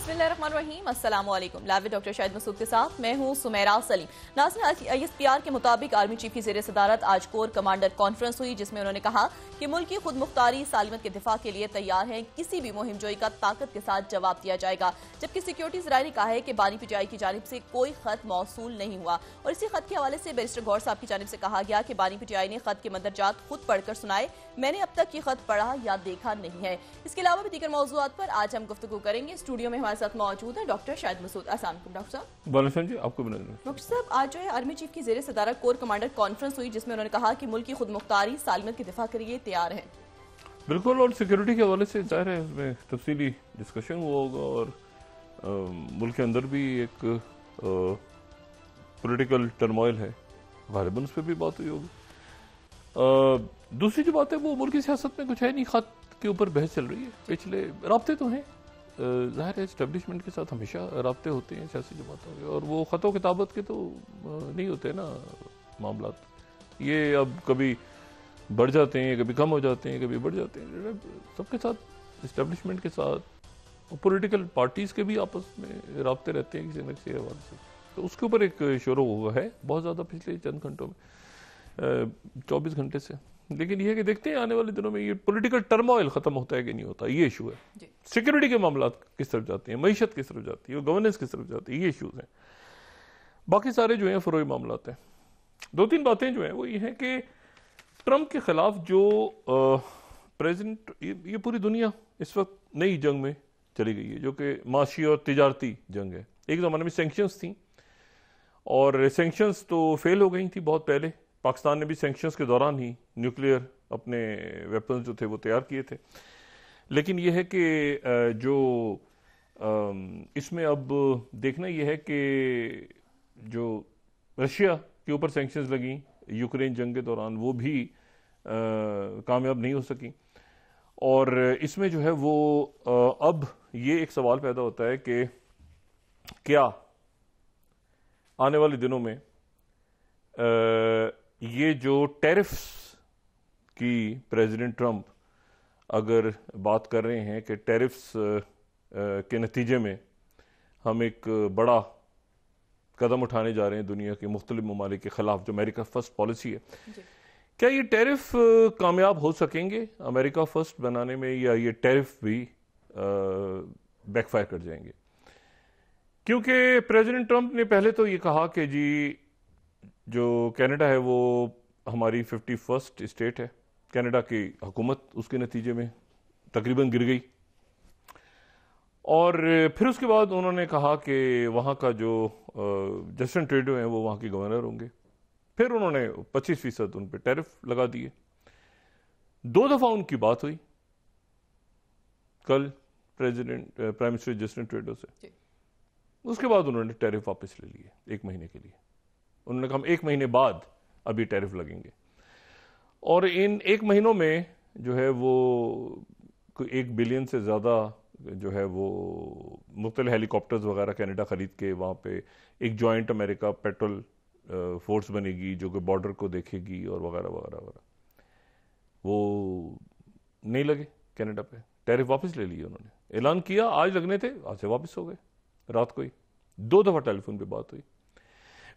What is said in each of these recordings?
बिस्मिल्लाहिर्रहमानिर्रहीम, अस्सलाम वालेकुम। Live with doctor Shahid Masood के साथ मैं हूं सुमेरा सलीम। नाज़रीन, ISPR के मुताबिक आर्मी चीफ की ज़ेर सदारत आज कोर कमांडर कॉन्फ्रेंस हुई, जिसमें उन्होंने कहा कि मुल्क की खुद मुख्तारी सालिमत के दिफा के लिए तैयार है। किसी भी मुहिम जोई का ताकत के साथ जवाब दिया जाएगा। जबकि सिक्योरिटी ज़राए ने कहा है कि बानी पीटीआई की जानिब से कोई खत मौसूल नहीं हुआ। और इसी खत के हवाले से बैरिस्टर गौर साहब की जानिब से कहा गया कि बानी पीटीआई ने खत के मंदरजात खुद पढ़कर सुनाए, मैंने अब तक ये खत पढ़ा या देखा नहीं है। इसके अलावा भी दीगर मौज़ूआत पर आज हम गुफ्तगू करेंगे। स्टूडियो में हमारे साथ मौजूद है डॉक्टर शाहिद मसूद। अस्सलाम वालेकुम डॉक्टर साहब। वालेकुम जी, आपको भी नजर। डॉक्टर साहब, आज जो है आर्मी चीफ की ज़ेर सदारत कोर कमांडर कॉन्फ्रेंस हुई, जिसमें उन्होंने कहा कि मुल्क की खुद मुख्तारी सालिमत के दिफा के लिए तैयार है। बिल्कुल, और सिक्योरिटी के हवाले से जाहिर है उसमें तफसीली डिस्कशन हुआ होगा और मुल्क के अंदर भी एक पॉलिटिकल टर्मोइल है, गालिबन उस पर भी बात हुई होगी। दूसरी जो बात है वो मुल्क की सियासत में कुछ है नहीं, खत के ऊपर बहस चल रही है। पिछले राब्ते तो हैं, जाहिर है इस्टेब्लिशमेंट के साथ हमेशा राब्ते होते हैं सियासी जमातों के, और वो खतों किताबत के तो नहीं होते ना मामला। ये अब कभी बढ़ जाते हैं, कभी कम हो जाते हैं, कभी बढ़ जाते हैं। सबके साथ इस्टेब्लिशमेंट के साथ पॉलिटिकल पार्टीज के भी आपस में राब्ते रहते हैं किसी न किसी हवाले से। तो उसके ऊपर एक शोर हुआ है बहुत ज़्यादा पिछले चंद घंटों में, 24 घंटे से। लेकिन यह है कि देखते हैं आने वाले दिनों में ये पॉलिटिकल टर्मोइल खत्म होता है कि नहीं होता, ये इशू है। सिक्योरिटी के मामला किस तरफ जाते हैं, मईशत किस तरफ जाती है, गवर्नेंस किस तरफ जाती है, ये इशूज हैं। बाकी सारे जो हैं फरोई मामला हैं। दो तीन बातें जो हैं वो ये हैं कि ट्रंप के खिलाफ जो प्रेसिडेंट, ये पूरी दुनिया इस वक्त नई जंग में चली गई है, जो कि माशी और तिजारती जंग है। एक ज़माने में सैंक्शंस थी और सैंक्शंस तो फेल हो गई थी बहुत पहले। पाकिस्तान ने भी सैंक्शंस के दौरान ही न्यूक्लियर अपने वेपन्स जो थे वो तैयार किए थे। लेकिन यह है कि जो इसमें अब देखना यह है कि जो रशिया के ऊपर सैंक्शंस लगी यूक्रेन जंग के दौरान, वो भी कामयाब नहीं हो सकी। और इसमें जो है वो अब ये एक सवाल पैदा होता है कि क्या आने वाले दिनों में ये जो टैरिफ्स की प्रेसिडेंट ट्रंप अगर बात कर रहे हैं कि टैरिफ्स के नतीजे में हम एक बड़ा कदम उठाने जा रहे हैं दुनिया के मुख्तलिफ ममालिक के खिलाफ, जो अमेरिका फर्स्ट पॉलिसी है, क्या ये टैरिफ कामयाब हो सकेंगे अमेरिका फर्स्ट बनाने में, या ये टैरिफ भी बैकफायर कर जाएंगे? क्योंकि प्रेसिडेंट ट्रंप ने पहले तो ये कहा कि जी जो कनाडा है वो हमारी 51st स्टेट है, कनाडा की हुकूमत उसके नतीजे में तकरीबन गिर गई। और फिर उसके बाद उन्होंने कहा कि वहाँ का जो जस्टिन ट्रूडो हैं वो वहाँ के गवर्नर होंगे। फिर उन्होंने 25% उन पर टैरिफ लगा दिए। 2 दफा उनकी बात हुई कल प्राइम मिनिस्टर जस्टिन ट्रूडो से। उसके बाद उन्होंने टैरिफ वापस ले लिए 1 महीने के लिए। उन्होंने कहा 1 महीने बाद अभी टैरिफ लगेंगे। और इन 1 महीनों में जो है वो 1 बिलियन से ज़्यादा जो है वो मुख्तलिफ हेलीकॉप्टर्स वगैरह कनाडा खरीद के वहाँ पे एक जॉइंट अमेरिका पेट्रोल फोर्स बनेगी जो कि बॉर्डर को देखेगी और वगैरह वगैरह वगैरह। वो नहीं लगे कनाडा पे, टैरिफ वापस ले लिए उन्होंने। ऐलान किया आज लगने थे, आज से वापस हो गए रात को ही। 2 दफा टेलीफोन पे बात हुई।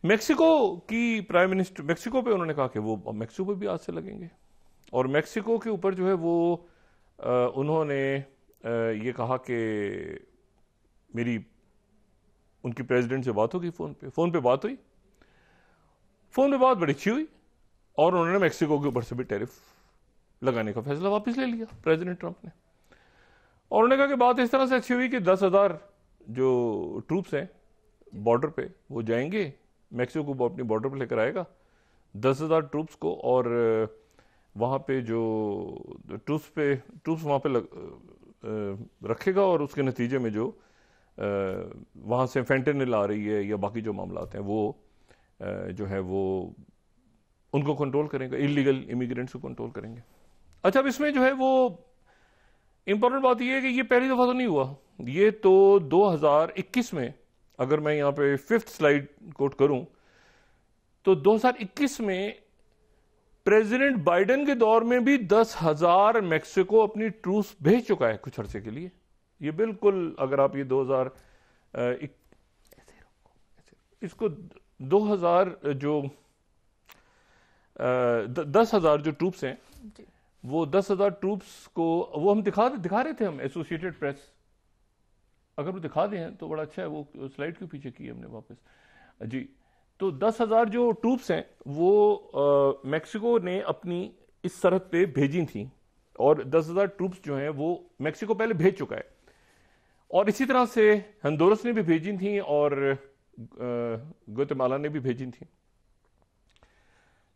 मेक्सिको की प्राइम मिनिस्टर, मेक्सिको पे उन्होंने कहा कि वो मेक्सिको पे भी आज से लगेंगे। और मेक्सिको के ऊपर जो है वो उन्होंने ये कहा कि मेरी उनकी प्रेसिडेंट से बात होगी, फोन पे बात हुई, फोन पे बात बड़ी अच्छी हुई और उन्होंने मेक्सिको के ऊपर से भी टैरिफ लगाने का फैसला वापस ले लिया प्रेसिडेंट ट्रंप ने। और उन्होंने कहा कि बात इस तरह से अच्छी हुई कि 10,000 जो ट्रूप्स हैं बॉर्डर पे वो जाएंगे, मेक्सिको को अपनी बॉर्डर पे लेकर आएगा 10,000 ट्रूप्स को, और वहाँ पे जो ट्रूप्स वहाँ पे रखेगा। और उसके नतीजे में जो वहाँ से फेंटेनिल आ रही है या बाकी जो मामला हैं वो जो है वो उनको कंट्रोल करेंगे, इलीगल इमिग्रेंट्स को कंट्रोल करेंगे। अच्छा, अब इसमें जो है वो इंपॉर्टेंट बात यह है कि ये पहली दफा तो नहीं हुआ, ये तो 2021 में, अगर मैं यहां पे 5th स्लाइड कोट करूं तो 2021 में प्रेसिडेंट बाइडेन के दौर में भी 10,000 मेक्सिको अपनी ट्रूप्स भेज चुका है कुछ अरसे के लिए। ये बिल्कुल, अगर आप ये 2000 इसको 2000 जो 10,000 जो ट्रूप्स हैं, वो 10,000 ट्रूप्स को वो हम दिखा रहे थे हम, एसोसिएटेड प्रेस, अगर वो दिखा दें तो बड़ा अच्छा है। वो स्लाइड के पीछे की हमने वापस जी। तो 10,000 जो ट्रूप्स हैं वो मेक्सिको ने अपनी इस सरहद पे भेजी थी, और 10,000 ट्रूप्स जो हैं वो मेक्सिको पहले भेज चुका है, और इसी तरह से हंदुरस ने भी भेजी थी और ग्वाटेमाला ने भी भेजी थी।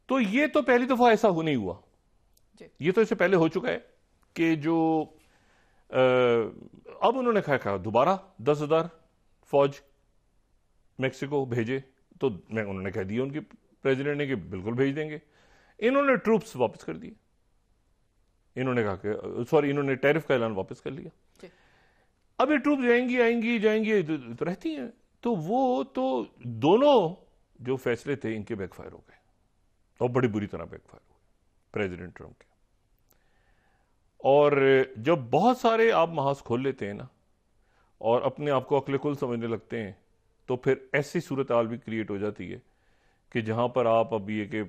तो ये तो पहली दफा ऐसा नहीं हुआ, ये तो इससे पहले हो चुका है कि जो अब उन्होंने कहा दोबारा 10,000 फौज मेक्सिको भेजे, तो उन्होंने कह दिया उनके प्रेसिडेंट ने कि बिल्कुल भेज देंगे। इन्होंने ट्रूप्स वापस कर दिए, इन्होंने कहा कि सॉरी, इन्होंने टैरिफ का ऐलान वापस कर लिया। अब ये ट्रूप जाएंगी तो रहती हैं, तो वो तो दोनों जो फैसले थे इनके बैकफायर हो गए, और बड़ी बुरी तरह बैकफायर हो गए प्रेसिडेंट ट्रंप के। और जब बहुत सारे आप महाज खोल लेते हैं ना, और अपने आप को अक्ल-ए-कुल समझने लगते हैं, तो फिर ऐसी सूरत हाल भी क्रिएट हो जाती है कि जहां पर आप अब ये कि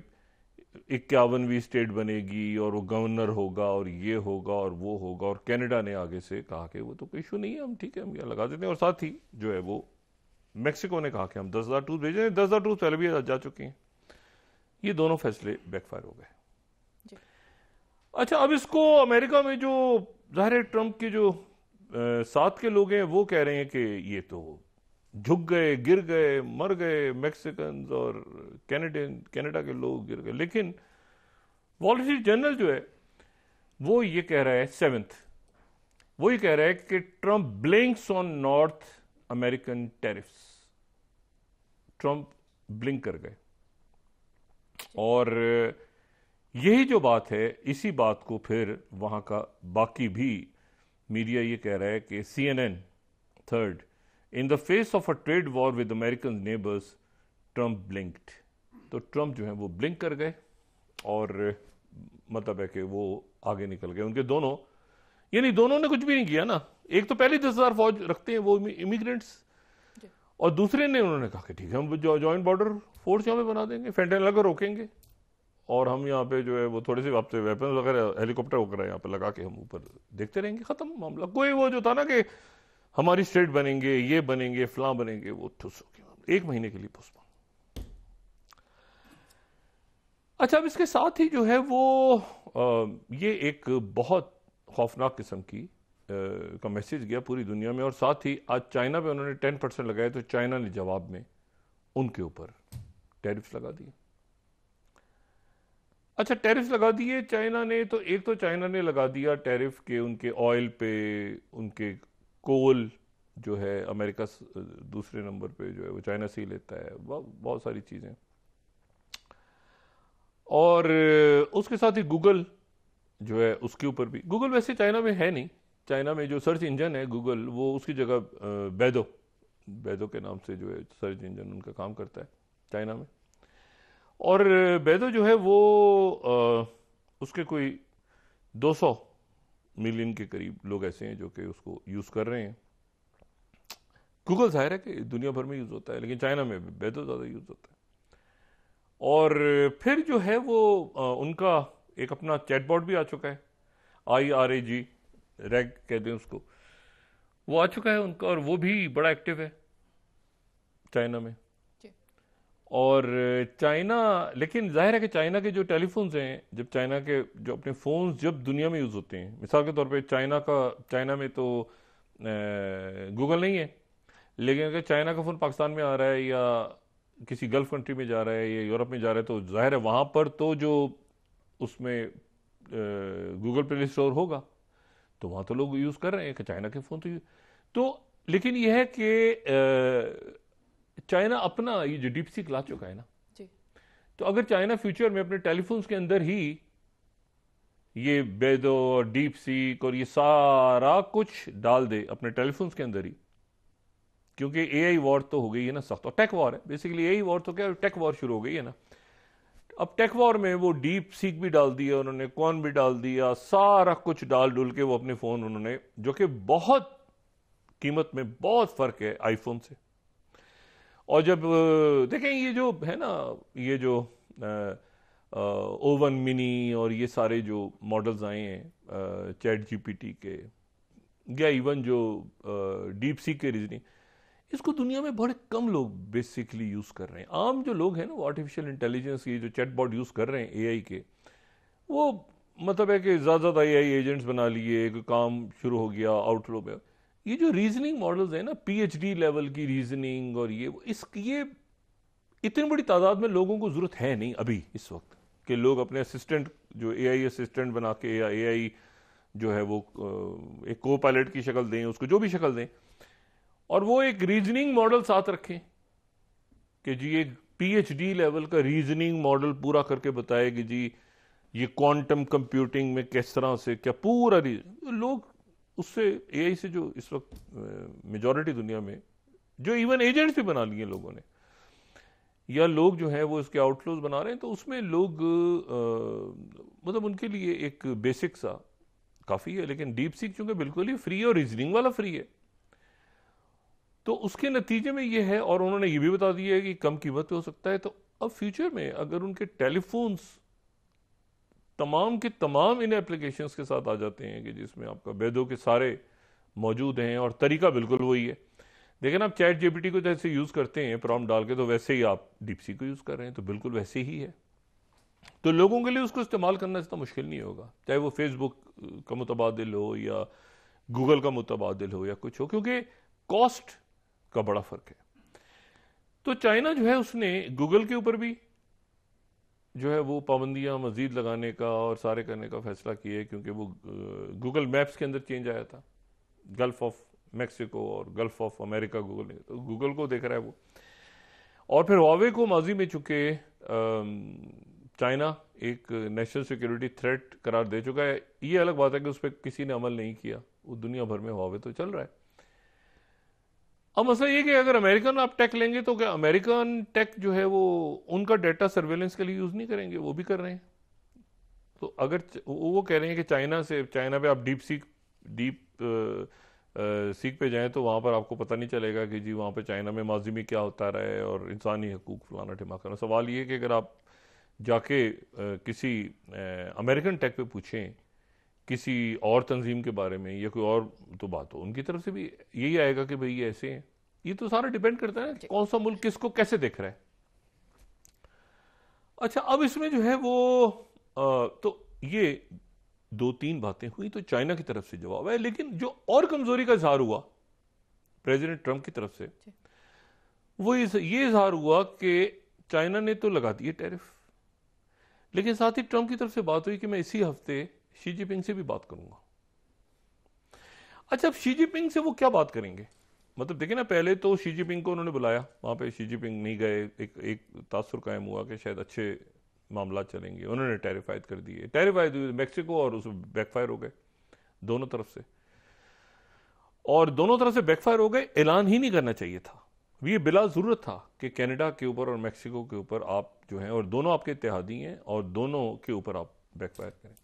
51वीं स्टेट बनेगी और वो गवर्नर होगा और ये होगा और वो होगा, और कनाडा ने आगे से कहा कि वो तो कोई इशू नहीं है, हम ठीक है, हम यहाँ लगा देते हैं। और साथ ही जो है वो मेक्सिको ने कहा कि हम 10,000 ट्रूप भेजें, 10,000 ट्रूप पहले भी जा चुके हैं। ये दोनों फैसले बैकफायर हो गए। अच्छा, अब इसको अमेरिका में जो जाहिर है ट्रंप के जो साथ के लोग हैं वो कह रहे हैं कि ये तो झुक गए, गिर गए, मर गए, मैक्सिकन और कनाडा के लोग गिर गए। लेकिन वॉल स्ट्रीट जर्नल जो है वो ये कह रहा है, 7th, वो ये कह रहा है कि Trump blinks on north American tariffs. Trump blink कर गए, और यही जो बात है, इसी बात को फिर वहां का बाकी भी मीडिया ये कह रहा है कि CNN 3rd, in the face of a trade war with American neighbours Trump ब्लिंक्ड। तो ट्रंप जो है वो ब्लिंक कर गए, और मतलब है कि वो आगे निकल गए। उनके दोनों, यानी दोनों ने कुछ भी नहीं किया ना। एक तो पहले 10,000 फौज रखते हैं वो इमिग्रेंट्स, और दूसरे ने उन्होंने कहा कि ठीक है, हम जॉइंट बॉर्डर फोर्स यहाँ पे बना देंगे, फेंटेनल को रोकेंगे, और हम यहाँ पे जो है वो थोड़े से आपसे वेपन वगैरह, हेलीकॉप्टर वगैरह यहाँ पे लगा के हम ऊपर देखते रहेंगे, खत्म मामला। कोई वो जो था ना कि हमारी स्टेट बनेंगे, ये बनेंगे, फलां बनेंगे, वो ठुस हो गया, 1 महीने के लिए पोस्टपोन। अच्छा, अब इसके साथ ही जो है वो ये एक बहुत खौफनाक किस्म की का मैसेज गया पूरी दुनिया में, और साथ ही आज चाइना पे उन्होंने 10% लगाए, तो चाइना ने जवाब में उनके ऊपर टैरिफ्स लगा दिए। अच्छा, टैरिफ लगा दिए चाइना ने, तो एक तो चाइना ने लगा दिया टैरिफ के उनके ऑयल पे, उनके कोल जो है अमेरिका दूसरे नंबर पे जो है वो चाइना से ही लेता है, बहुत सारी चीजें। और उसके साथ ही गूगल जो है उसके ऊपर भी, गूगल वैसे चाइना में है नहीं, चाइना में जो सर्च इंजन है गूगल, वो उसकी जगह बैदो के नाम से जो है सर्च इंजन उनका काम करता है चाइना में। और बैदो जो है वो उसके कोई 200 मिलियन के करीब लोग ऐसे हैं जो कि उसको यूज कर रहे हैं। गूगल जाहिर है कि दुनिया भर में यूज होता है, लेकिन चाइना में बैदो ज्यादा यूज होता है। और फिर जो है वो उनका एक अपना चैटबॉट भी आ चुका है, IRAG, रैग कहते हैं उसको, वो आ चुका है उनका, और वो भी बड़ा एक्टिव है चाइना में। और चाइना, लेकिन जाहिर है कि चाइना के जो टेलीफोन्स हैं, जब चाइना के जो अपने फोन्स जब दुनिया में यूज होते हैं, मिसाल के तौर पे चाइना में तो गूगल नहीं है, लेकिन अगर चाइना का फोन पाकिस्तान में आ रहा है या किसी गल्फ कंट्री में जा रहा है या यूरोप में जा रहा है, तो जाहिर है वहां पर तो जो उसमें गूगल प्ले स्टोर होगा, तो वहां तो लोग यूज कर रहे हैं कि चाइना के फोन तो लेकिन यह है कि चाइना अपना ये जो डीप सीक ला चुका है ना जी, तो अगर चाइना फ्यूचर में अपने टेलीफोन्स के अंदर ही ये बैदो और डीप सीक और ये सारा कुछ डाल दे अपने टेलीफोन्स के अंदर ही, क्योंकि AI वॉर तो हो गई है ना सख्त, और टेक वॉर है बेसिकली, AI वॉर तो क्या, टेक वॉर शुरू हो गई है ना। अब टेक वॉर में वो डीप सीक भी डाल दिया उन्होंने, कौन भी डाल दिया, सारा कुछ डाल डुल के वो अपने फोन उन्होंने, जो कि बहुत कीमत में बहुत फर्क है आईफोन से। और जब देखें ये जो है ना, ये जो O1 मिनी और ये सारे जो मॉडल्स आए हैं चैट जीपीटी के, या इवन जो डीप सीक के रीजनिंग, इसको दुनिया में बड़े कम लोग बेसिकली यूज कर रहे हैं। आम जो लोग हैं ना, वो आर्टिफिशियल इंटेलिजेंस, ये जो चैटबॉट यूज कर रहे हैं एआई के, वो मतलब है कि ज्यादा एआई एजेंट्स बना लिए, कोई काम शुरू हो गया आउटफ्लो में। ये जो रीजनिंग मॉडल्स हैं ना, पीएचडी लेवल की रीजनिंग, और ये इतनी बड़ी तादाद में लोगों को जरूरत है नहीं अभी इस वक्त कि लोग अपने असिस्टेंट, जो एआई असिस्टेंट बना के, या एआई जो है वो एक को पायलट की शक्ल दें, उसको जो भी शक्ल दें, और वो एक रीजनिंग मॉडल साथ रखें कि जी एक पीएचडी लेवल का रीजनिंग मॉडल पूरा करके बताए कि जी ये क्वांटम कंप्यूटिंग में किस तरह से क्या पूरा लोग उससे, एआई से जो इस वक्त मेजॉरिटी दुनिया में जो इवन एजेंट्स भी बना लिए लोगों ने, या लोग जो है वो इसके आउटफ्लोज बना रहे हैं, तो उसमें लोग मतलब उनके लिए एक बेसिक सा काफी है। लेकिन डीप सीक चूंकि बिल्कुल ही फ्री है और रीजनिंग वाला फ्री है, तो उसके नतीजे में ये है, और उन्होंने ये भी बता दिया है कि कम कीमत पे हो सकता है। तो अब फ्यूचर में अगर उनके टेलीफोन्स तमाम के तमाम इन एप्लीकेशंस के साथ आ जाते हैं कि जिसमें आपका वेदों के सारे मौजूद हैं, और तरीका बिल्कुल वही है। लेकिन आप चैट जीपीटी को जैसे यूज करते हैं प्रॉम्प्ट डाल के, तो वैसे ही आप डीपसीक को यूज कर रहे हैं, तो बिल्कुल वैसे ही है। तो लोगों के लिए उसको इस्तेमाल करना इतना मुश्किल नहीं होगा, चाहे वो फेसबुक का मुतबादिल हो या गूगल का मुतबादिल हो या कुछ हो, क्योंकि कॉस्ट का बड़ा फर्क है। तो चाइना जो है उसने गूगल के ऊपर भी जो है वो पाबंदियां मजीद लगाने का और सारे करने का फैसला किया है, क्योंकि वो गूगल मैप्स के अंदर चेंज आया था, गल्फ ऑफ मैक्सिको और गल्फ ऑफ अमेरिका गूगल ने, तो गूगल को देख रहा है वो। और फिर हुआवे को माजी में चूंकि चाइना एक नेशनल सिक्योरिटी थ्रेट करार दे चुका है, ये अलग बात है कि उस पर किसी ने अमल नहीं किया, वो दुनिया भर में हुआवे तो चल रहा है। अब मसला ये कि अगर अमेरिकन आप टेक लेंगे, तो क्या अमेरिकन टेक जो है वो उनका डेटा सर्वेलेंस के लिए यूज नहीं करेंगे? वो भी कर रहे हैं। तो अगर वो कह रहे हैं कि चाइना पे आप डीप सीक पे जाएं, तो वहां पर आपको पता नहीं चलेगा कि जी वहां पे चाइना में माजी में क्या होता रहा है और इंसानी हकूक फलाना ठिमाना। सवाल ये कि अगर आप जाके किसी अमेरिकन टेक पे पूछें किसी और तंजीम के बारे में या कोई और तो बात हो, उनकी तरफ से भी यही आएगा कि भाई ये ऐसे हैं। ये तो सारा डिपेंड करता है ना कौन सा मुल्क किसको कैसे देख रहा है। अच्छा, अब इसमें जो है वो तो ये 2-3 बातें हुई, तो चाइना की तरफ से जवाब है। लेकिन जो और कमजोरी का इजहार हुआ प्रेसिडेंट ट्रंप की तरफ से, वो ये इजहार हुआ कि चाइना ने तो लगा दिए टैरिफ, लेकिन साथ ही ट्रंप की तरफ से बात हुई कि मैं इसी हफ्ते शी जिनपिंग से भी बात करूंगा। अच्छा, अब शी जिनपिंग से वो क्या बात करेंगे? मतलब देखिए ना, पहले तो शी जिनपिंग को उन्होंने बुलाया, वहां पे शी जिनपिंग नहीं गए, एक तासुर कायम हुआ कि शायद अच्छे मामला चलेंगे, उन्होंने टैरिफ आयद कर दिए। टैरिफ आयद हुए मैक्सिको और उस बैकफायर हो गए दोनों तरफ से, और दोनों तरफ से बैकफायर हो गए। ऐलान ही नहीं करना चाहिए था, ये बिला जरूरत था कि कनाडा के ऊपर और मैक्सिको के ऊपर आप जो हैं, और दोनों आपके इत्तेहादी हैं, और दोनों के ऊपर आप बैकफायर करें।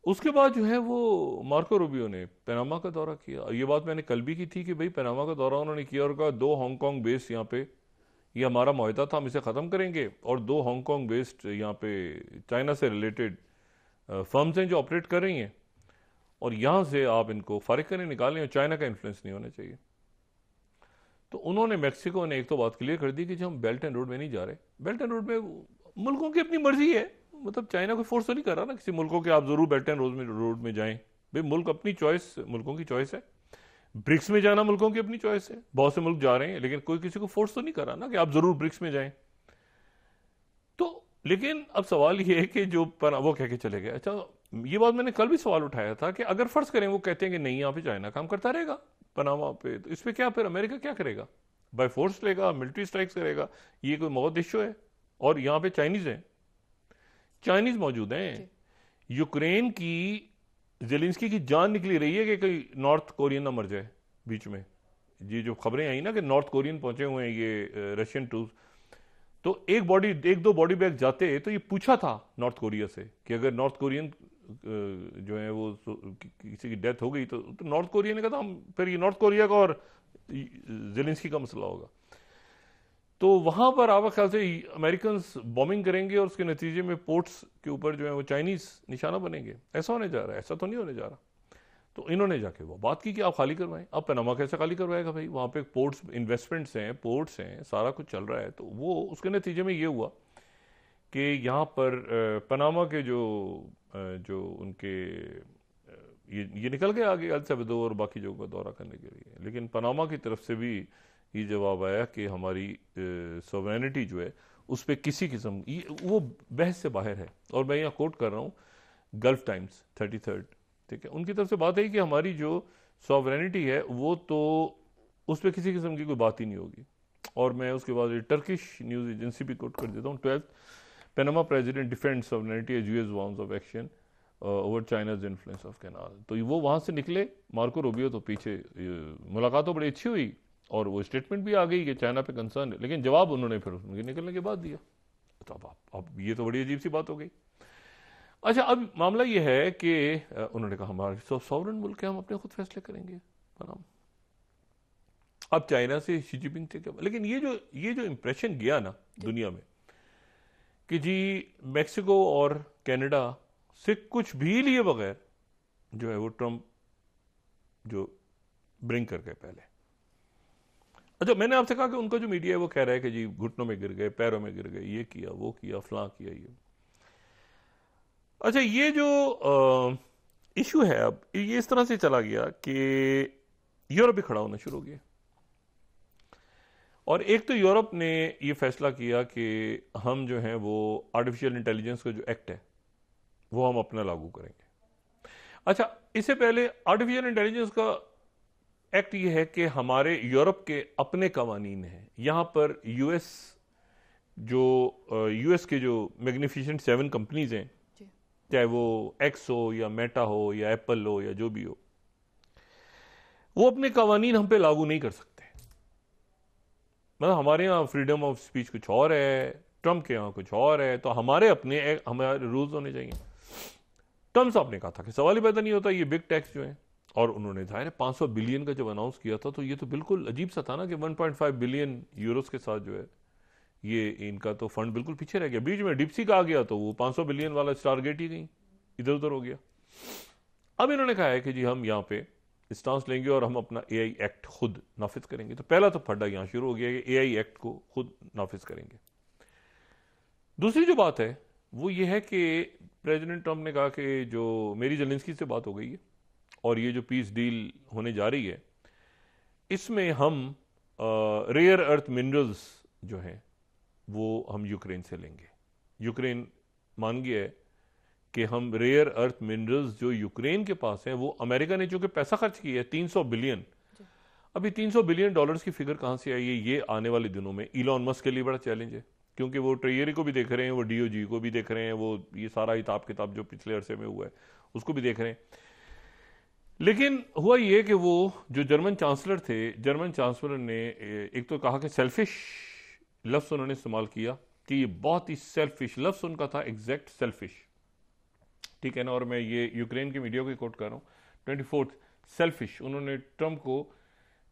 उसके बाद जो है वो मार्को रूबियो ने पनामा का दौरा किया। ये बात मैंने कल भी की थी कि भाई पनामा का दौरा उन्होंने किया और कहा 2 हांगकांग बेस यहाँ पे, ये हमारा मुआहदा था, हम इसे ख़त्म करेंगे, और 2 हांगकांग बेस्ड यहाँ पे चाइना से रिलेटेड फर्म्स हैं जो ऑपरेट कर रही हैं, और यहाँ से आप इनको फारिग करें, निकालें, और चाइना का इन्फ्लुएंस नहीं होना चाहिए। तो उन्होंने, मैक्सिको ने एक तो बात क्लियर कर दी कि हम बेल्ट एंड रोड में नहीं जा रहे। बेल्ट एंड रोड में मुल्कों की अपनी मर्जी है, मतलब चाइना कोई फोर्स तो नहीं कर रहा ना किसी मुल्कों के आप जरूर बेल्ट एंड रोड में जाएं। भाई मुल्क अपनी चॉइस, मुल्कों की चॉइस है। ब्रिक्स में जाना मुल्कों की अपनी चॉइस है, बहुत से मुल्क जा रहे हैं, लेकिन कोई किसी को फोर्स तो नहीं कर रहा ना कि आप जरूर ब्रिक्स में जाएं। तो लेकिन अब सवाल ये है कि जो वो कह के चले गए। अच्छा, ये बात मैंने कल भी सवाल उठाया था कि अगर फर्ज करें वो कहते हैं कि नहीं यहाँ पे चाइना काम करता रहेगा पनामा पे, तो इस पे क्या फिर अमेरिका क्या करेगा? बाय फोर्स लेगा, मिलिट्री स्ट्राइक्स करेगा? ये कोई मौत इश्यू है, और यहाँ पे चाइनीज मौजूद हैं। यूक्रेन की जेलेंस्की की जान निकली रही है कि कोई नॉर्थ कोरियन ना मर जाए बीच में। ये जो खबरें आई ना कि नॉर्थ कोरियन पहुंचे हुए हैं ये रशियन ट्रूप्स, तो 1-2 बॉडी बैग जाते तो ये पूछा था नॉर्थ कोरिया से कि अगर नॉर्थ कोरियन जो है वो किसी की डेथ हो गई तो नॉर्थ कोरिया ने कहा हम फिर ये नॉर्थ कोरिया का और ज़ेलेंस्की का मसला होगा। तो वहां पर आपका ख्याल से अमेरिकन बॉम्बिंग करेंगे और उसके नतीजे में पोर्ट्स के ऊपर जो है वो चाइनीज निशाना बनेंगे। ऐसा होने जा रहा है, ऐसा तो नहीं होने जा रहा। तो इन्होंने जाके वो बात की कि आप खाली करवाएं। अब पनामा कैसे खाली करवाएगा भाई, वहां पे पोर्ट्स इन्वेस्टमेंट्स हैं, पोर्ट्स हैं, सारा कुछ चल रहा है। तो वो उसके नतीजे में ये हुआ कि यहाँ पर पनामा के जो उनके ये निकल गए आगे अल सल्वाडोर और बाकी जगहों का दौरा करने के लिए, लेकिन पनामा की तरफ से भी ये जवाब आया कि हमारी सॉवरेनिटी जो है उस पर किसी किस्म वो बहस से बाहर है। और मैं यहाँ कोट कर रहा हूँ गल्फ टाइम्स 33rd, ठीक है, उनकी तरफ से बात है कि हमारी जो सॉवरेनिटी है वो तो उस पर किसी किस्म की कोई बात ही नहीं होगी। और मैं उसके बाद टर्किश न्यूज़ एजेंसी भी कोट कर देता हूँ। 12th Panama president defends sovereignty as US warns of action over China's influence of canal। तो वो वहां से निकले, मार्को रूबियो तो पीछे, मुलाकात तो बड़ी अच्छी हुई और वो स्टेटमेंट भी आ गई कि चाइना पे कंसर्न है, लेकिन जवाब उन्होंने फिर उनके निकलने के बाद दिया। तो अब ये तो बड़ी अजीब सी बात हो गई। अच्छा, अब मामला ये है कि उन्होंने कहा हमारे सॉवरेन मुल्क है, हम अपने खुद फैसले करेंगे। अब चाइना से शी जिनपिंग थे क्या, लेकिन ये जो इंप्रेशन गया ना दुनिया में कि जी मेक्सिको और कनाडा से कुछ भी लिए बगैर जो है वो ट्रंप जो ब्रिंग कर गए पहले। अच्छा, मैंने आपसे कहा कि उनका जो मीडिया है वो कह रहा है कि जी घुटनों में गिर गए, पैरों में गिर गए, ये किया, वो किया, फलां किया, ये। अच्छा, ये जो इशू है अब ये इस तरह से चला गया कि यूरोप भी खड़ा होना शुरू हो गया। और एक तो यूरोप ने ये फैसला किया कि हम जो है वो आर्टिफिशियल इंटेलिजेंस का जो एक्ट है वो हम अपना लागू करेंगे। अच्छा, इससे पहले आर्टिफिशियल इंटेलिजेंस का एक्ट ये है कि हमारे यूरोप के अपने कवानीन हैं। यहां पर यूएस के जो मैग्निफिसेंट 7 कंपनीज हैं, चाहे वो एक्स हो या मेटा हो या एप्पल हो या जो भी हो, वो अपने कवानीन हम पे लागू नहीं कर सकते। मतलब हमारे यहाँ फ्रीडम ऑफ स्पीच कुछ और है, ट्रंप के यहाँ कुछ और है, तो हमारे रूल्स होने चाहिए। ट्रंप साहब ने कहा था कि सवाल ही पैदा नहीं होता ये बिग टैक्स जो है। और उन्होंने जाहिर है 500 बिलियन का जब अनाउंस किया था तो ये तो बिल्कुल अजीब सा था ना कि 1.5 बिलियन यूरोस के साथ जो है ये इनका तो फंड बिल्कुल पीछे रह गया। बीच में डिप्सी का आ गया तो वो 500 बिलियन वाला स्टारगेट ही गई, इधर उधर हो गया। अब इन्होंने कहा है कि जी हम यहाँ पे स्टांस लेंगे और हम अपना एआई एक्ट खुद नाफिज करेंगे। तो पहला तो फड्डा यहां शुरू हो गया कि एआई एक्ट को खुद नाफिज करेंगे। दूसरी जो बात है वो ये है कि प्रेसिडेंट ट्रंप ने कहा कि जो मेरी ज़ेलेंस्की से बात हो गई है और ये जो पीस डील होने जा रही है इसमें हम रेयर अर्थ मिनरल्स जो हैं वो हम यूक्रेन से लेंगे। यूक्रेन मान गया है कि हम रेयर अर्थ मिनरल्स जो यूक्रेन के पास हैं, वो अमेरिका ने चूंकि पैसा खर्च किया है 300 बिलियन, अभी 300 बिलियन डॉलर्स की फिगर कहां से आई है, ये आने वाले दिनों में इलॉन मस्क के लिए बड़ा चैलेंज है। क्योंकि वो ट्रेजरी को भी देख रहे हैं, वो डीओजी को भी देख रहे हैं, वो ये सारा हिसाब किताब जो पिछले अरसे में हुआ है उसको भी देख रहे हैं। लेकिन हुआ ये कि वो जो जर्मन चांसलर थे, जर्मन चांसलर ने एक तो कहा कि सेल्फिश लफ्ज उन्होंने इस्तेमाल किया कि ये बहुत ही सेल्फिश लफ्ज उनका था, एग्जैक्ट सेल्फिश, ठीक है ना। और मैं ये यूक्रेन की मीडिया को कोट कर रहा हूँ, 24th सेल्फिश। उन्होंने ट्रंप को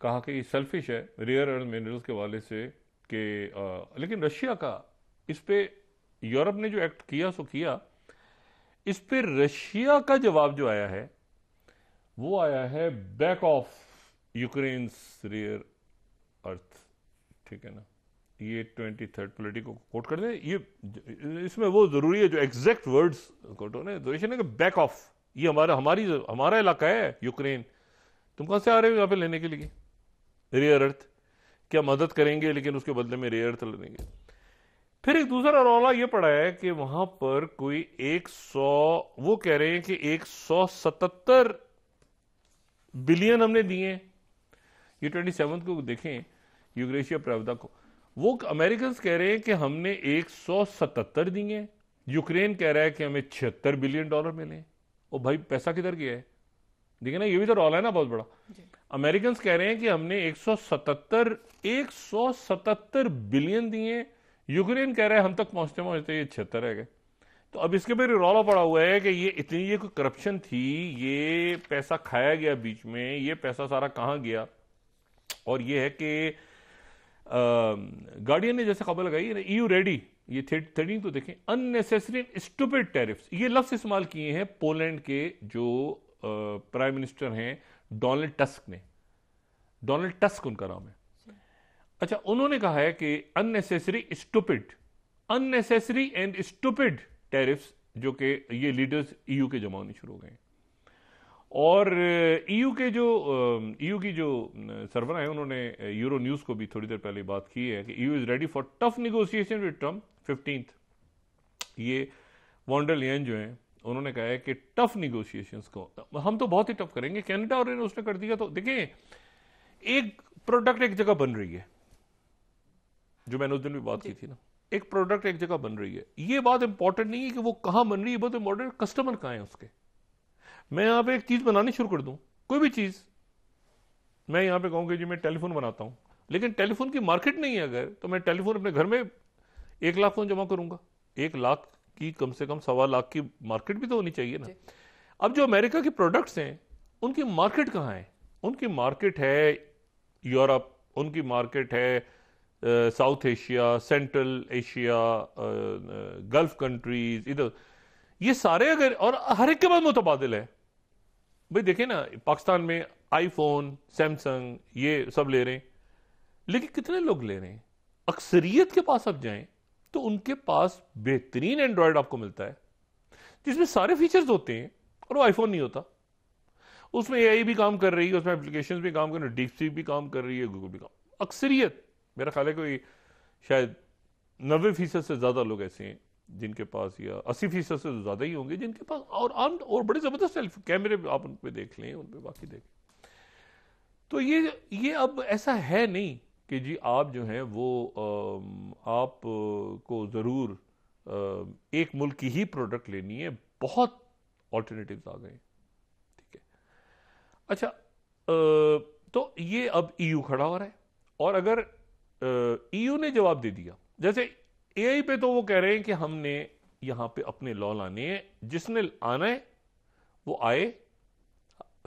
कहा कि ये सेल्फिश है रेयर अर्थ मिनरल्स के वाले से कि लेकिन रशिया का इस पे यूरोप ने जो एक्ट किया सो किया, इस पे रशिया का जवाब जो आया है वो आया है back of Ukraine's rare earth, ठीक है ना। ये 23rd पॉलिटिको कोट कर दे, ये इसमें वो जरूरी है जो एग्जैक्ट वर्ड्स कोट होने। तो रशिया ने बैक ऑफ, ये हमारा इलाका है यूक्रेन, तुम कहां से आ रहे हो यहाँ पे लेने के लिए रेयर अर्थ, क्या मदद करेंगे लेकिन उसके बदले में रेयर अर्थ लेंगे। फिर एक दूसरा रौला ये पड़ा है कि वहां पर कोई 100, वो कह रहे हैं कि 177 बिलियन हमने दिए। ये 27 को देखें यूग्रेशिया प्रावदा को, वो अमेरिकन कह रहे हैं कि हमने 177 दिए, यूक्रेन कह रहा है कि हमें 76 बिलियन डॉलर मिले। ओ भाई पैसा किधर गया है, देखिए ना, ये भी तो रौला है ना बहुत बड़ा। अमेरिकन कह रहे हैं कि हमने 177 बिलियन दिए, यूक्रेन कह रहा है हम तक पहुंचते पहुंचते ये 76 रह गए। तो अब इसके पे रौला पड़ा हुआ है कि ये कोई करप्शन थी, ये पैसा खाया गया बीच में, ये पैसा सारा कहां गया। और ये है कि गार्डियन ने जैसे खबर लगाई है EU रेडी, ये 13 तो देखें, अननेसेसरी स्टूपिड टैरिफ्स, ये लफ्ज इस्तेमाल किए हैं पोलैंड के जो प्राइम मिनिस्टर हैं डोनाल्ड टस्क ने। डोनाल्ड टस्क उनका नाम है। अच्छा, उन्होंने कहा है कि अननेसेसरी एंड स्टूपिड टैरिफ्स, जो कि ये लीडर्स EU के जमा होने शुरू हो गए। और EU की जो सरबराह है, उन्होंने यूरो न्यूज को भी थोड़ी देर पहले बात की है कि EU is ready for tough negotiation with Trump 15th। ये वॉन्डर लियन जो है, उन्होंने कहा है कि टफ निगोशिएशंस को हम तो बहुत ही टफ करेंगे। कनाडा और उसने कर दिया। तो देखें, एक प्रोडक्ट एक जगह बन रही है, जो मैंने उस दिन भी बात की थी ना, एक प्रोडक्ट एक जगह बन रही है। ये बात इंपॉर्टेंट नहीं है कि वो कहां बन रही है, बहुत इंपॉर्टेंट कस्टमर कहां है उसके। मैं यहां पे एक चीज बनानी शुरू कर दूं, कोई भी चीज, मैं यहां पे कहूंगा जी मैं टेलीफोन बनाता हूं, लेकिन टेलीफोन की मार्केट नहीं है अगर, तो मैं टेलीफोन अपने घर में 1 लाख फोन जमा करूंगा। 1 लाख की कम से कम 1.25 लाख की मार्केट भी तो होनी चाहिए ना। अब जो अमेरिका के प्रोडक्ट्स हैं, उनकी मार्केट कहां है? उनकी मार्केट है यूरोप, उनकी मार्केट है south Asia, central Asia, gulf countries, इधर ये सारे। अगर और हर एक के पास मुतबादिल है भाई। देखें ना, पाकिस्तान में आईफोन, सैमसंग, ये सब ले रहे हैं, लेकिन कितने लोग ले रहे हैं? अक्सरियत के पास आप जाएं तो उनके पास बेहतरीन एंड्रॉयड आपको मिलता है, जिसमें सारे फीचर्स होते हैं, और वो आईफोन नहीं होता। उसमें AI भी काम कर रही है, उसमें एप्लीकेशंस भी काम कर रही है, डीपसीक भी काम कर रही है, गूगल भी काम। अक्सरियत मेरा ख्याल है कोई शायद 90% से ज्यादा लोग ऐसे हैं जिनके पास, या 80% से ज्यादा ही होंगे जिनके पास, और बड़े जबरदस्त सेल्फी कैमरे आप उन पे देख लें, उन पे बाकी देखें। तो ये अब ऐसा है नहीं कि जी आप जो हैं वो आप को जरूर एक मुल्क की ही प्रोडक्ट लेनी है, बहुत ऑल्टरनेटिव्स आ गए। ठीक है। अच्छा, तो ये अब EU खड़ा हो रहा है, और अगर EU ने जवाब दे दिया, जैसे AI पे तो वो कह रहे हैं कि हमने यहां पे अपने लॉ लाने हैं, जिसने आना है वो आए।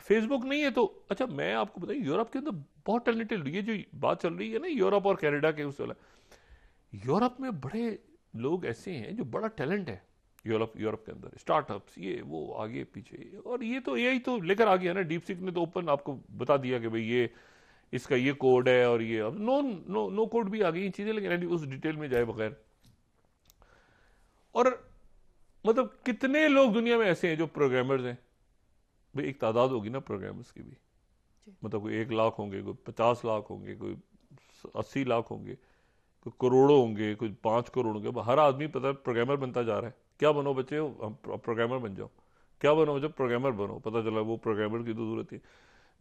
फेसबुक नहीं है तो अच्छा, मैं आपको बताऊं, यूरोप के अंदर बहुत टैलेंटेड, ये जो बात चल रही है ना यूरोप और कनाडा के, उस वाला, यूरोप में बड़े लोग ऐसे हैं जो बड़ा टैलेंट है यूरोप के अंदर, स्टार्टअप्स, ये वो आगे पीछे। और ये तो AI तो लेकर आ गया ना, डीपसीक ने तो ओपन आपको बता दिया कि भाई ये इसका ये कोड है, और ये अब नो कोड भी आ गई चीजें, लेकिन उस डिटेल में जाए बगैर। और मतलब कितने लोग दुनिया में ऐसे हैं जो प्रोग्रामर्स हैं? भाई एक तादाद होगी ना प्रोग्रामर्स की भी, मतलब कोई 1 लाख होंगे, कोई 50 लाख होंगे, कोई 80 लाख होंगे, कोई करोड़ों होंगे, कोई 5 करोड़ होंगे। हर आदमी पता प्रोग्रामर बनता जा रहा है। क्या बनो बच्चे, प्रोग्रामर बन जाओ। क्या बनो बच्चे, प्रोग्रामर बनो। पता चला वो प्रोग्रामर की तो जरूरत थी।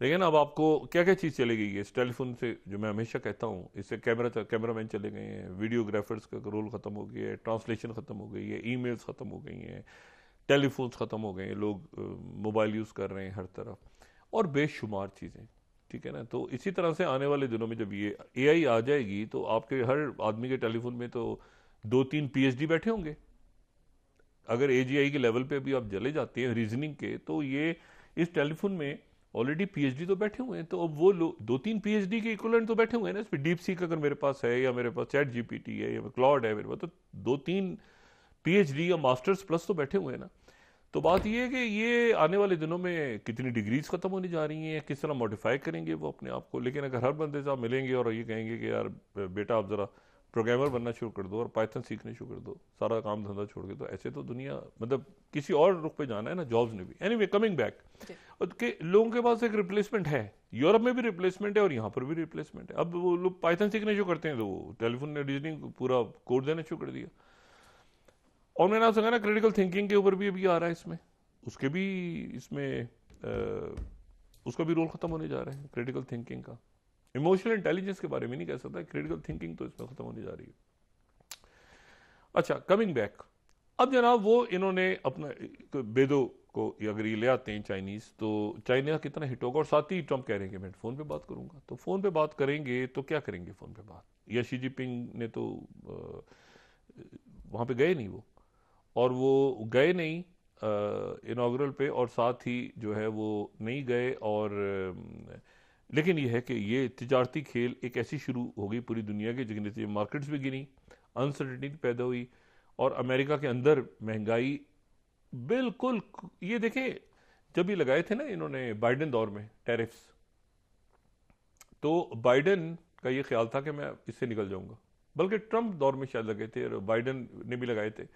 लेकिन अब आपको क्या क्या चीज़ चली गई है इस टेलीफोन से, जो मैं हमेशा कहता हूँ, इससे कैमरामैन चले गए हैं, वीडियोग्राफर्स का रोल ख़त्म हो गया है, ट्रांसलेशन ख़त्म हो गई है, ईमेल्स ख़त्म हो गई हैं, टेलीफोन्स ख़त्म हो गए हैं, लोग मोबाइल यूज़ कर रहे हैं हर तरफ, और बेशुमार चीज़ें। ठीक है ना। तो इसी तरह से आने वाले दिनों में जब ये AI आ जाएगी, तो आपके हर आदमी के टेलीफोन में तो 2-3 PhD बैठे होंगे। अगर AGI के लेवल पे भी आप चले जाते हैं रीजनिंग के, तो ये इस टेलीफोन में ऑलरेडी PhD तो बैठे हुए हैं। तो अब वो लोग 2-3 PhD के इक्विवेलेंट तो बैठे हुए हैं ना इस पे। डीपसीक अगर मेरे पास है, या मेरे पास ChatGPT है, या क्लाउड है मेरे पास, तो 2-3 PhD या मास्टर्स प्लस तो बैठे हुए हैं ना। तो बात ये है कि ये आने वाले दिनों में कितनी डिग्रीज खत्म होने जा रही हैं, किस तरह मॉडिफाई करेंगे वो अपने आप को। लेकिन अगर हर बंदे से आप मिलेंगे और ये कहेंगे कि यार बेटा आप जरा प्रोग्रामर बनना शुरू कर दो और पाइथन सीखने शुरू कर दो, सारा काम धंधा छोड़ के, तो ऐसे तो दुनिया मतलब किसी और रुख पे जाना है ना, जॉब्स ने भी। एनीवे, कमिंग बैक, कि लोगों के पास एक रिप्लेसमेंट है, यूरोप में भी रिप्लेसमेंट है और यहाँ पर भी रिप्लेसमेंट है। अब वो लोग पाइथन सीखने शुरू करते हैं, तो वो टेलीफोन ने रीजनिंग पूरा कोड देना शुरू कर दिया। और मैंने आपसे कहा ना, क्रिटिकल थिंकिंग के ऊपर भी अभी आ रहा है इसमें, उसके भी इसमें उसका भी रोल खत्म होने जा रहा है, क्रिटिकल थिंकिंग का। इमोशनल इंटेलिजेंस के बारे में नहीं कह सकता, क्रिटिकल थिंकिंग तो इसमें खत्म होने जा रही है। अच्छा, कमिंग बैक, अब जनाब वो इन्होंने अपना बेदो को अगर ये ले आते हैं चाइनीज, तो चाइना कितना हिट होगा। और साथ ही ट्रम्प कह रहे हैं कि मैं फोन पे बात करूंगा, तो फोन पे बात करेंगे तो क्या करेंगे फोन पे बात? या शी जिनपिंग ने तो वहां पे गए नहीं वो, और वो गए नहीं इनॉग्रल पे, और साथ ही जो है वो नहीं गए। और लेकिन ये है कि ये तिजारती खेल एक ऐसी शुरू हो गई पूरी दुनिया के, जिसके नतीजे मार्केट्स भी गिरी, अनसर्टिनिटी पैदा हुई, और अमेरिका के अंदर महंगाई बिल्कुल। ये देखें, जब ये लगाए थे ना इन्होंने बाइडेन दौर में टैरिफ्स, तो बाइडेन का ये ख्याल था कि मैं इससे निकल जाऊंगा, बल्कि ट्रंप दौर में शायद लगे थे और बाइडेन ने भी लगाए थे।